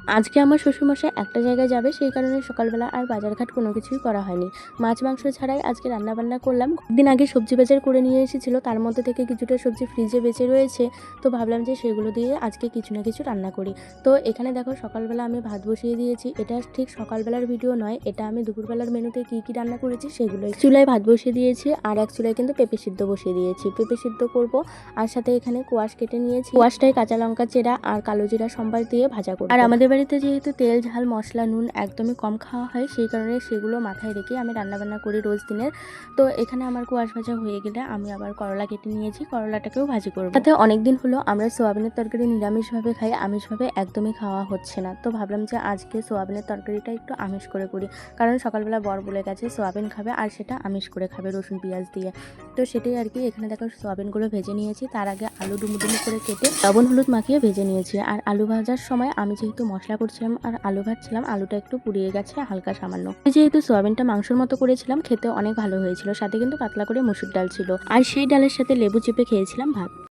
আজকে আমার শ্বশুরমশাই একটা জায়গায় যাবে, সেই কারণে সকালবেলা আর বাজারঘাট কোনো কিছুই করা হয়নি। মাছ মাংস ছাড়াই আজকে রান্নাবান্না করলাম। দিন আগে সবজি বাজার করে নিয়ে এসেছিল, তার মধ্যে থেকে কিছুটা সবজি ফ্রিজে বেঁচে রয়েছে। তো ভাবলাম যে সেগুলো দিয়ে আজকে কিছু না কিছু রান্না করি। তো এখানে দেখো সকালবেলা আমি ভাত বসিয়ে দিয়েছি। এটা ঠিক সকালবেলার ভিডিও নয়, এটা আমি দুপুরবেলার মেনুতে কী কী রান্না করেছি সেগুলোই। চুলায় ভাত বসিয়ে দিয়েছি আর এক চুলায় কিন্তু পেঁপে সিদ্ধ বসিয়ে দিয়েছি। পেঁপে সিদ্ধ করব, আর সাথে এখানে কোয়াশ কেটে নিয়েছি। কোয়াশটায় কাঁচা লঙ্কা চেরা আর কালো জিরা সম্বার দিয়ে ভাজা করব। আর আমাদের বাড়িতে যেহেতু তেল ঝাল মশলা নুন একদমই কম খাওয়া হয়, সেই কারণে সেগুলো মাথায় রেখে আমি রান্নাবান্না করি রোজ দিনের। তো এখানে আমার কোয়াশ ভাজা হয়ে গেলে আমি আবার করলা কেটে নিয়েছি, করলাটাকেও ভাজি করব। তাতে অনেকদিন হলো আমরা সোয়াবিনের তরকারি নিরামিষভাবে খাই, আমিষভাবে একদমই খাওয়া হচ্ছে না। তো ভাবলাম যে আজকে সোয়াবিনের তরকারিটা একটু আমিষ করে করি, কারণ সকালবেলা বর বলে গেছে সোয়াবিন খাবে আর সেটা আমিষ করে খাবে রসুন পেঁয়াজ দিয়ে। তো সেটাই আর কি। এখানে দেখো সোয়াবিনগুলো ভেজে নিয়েছি, তার আগে আলু ডুমুডুমু করে কেটে লবণ হলুদ মাখিয়ে ভেজে নিয়েছি। আর আলু ভাজার সময় আমি যেহেতু মশলা করছিলাম আর আলু ভাজছিলাম, আলুটা একটু পুড়িয়ে গেছে হালকা সামান্য। যেহেতু সোয়াবিনটা মাংসের মতো করেছিলাম, খেতে অনেক ভালো হয়েছিল, সাথে কিন্তু পাতলা করে মসুর ডাল ছিল, আর সেই ডালের সাথে লেবু চিপে খেয়েছিলাম ভাত।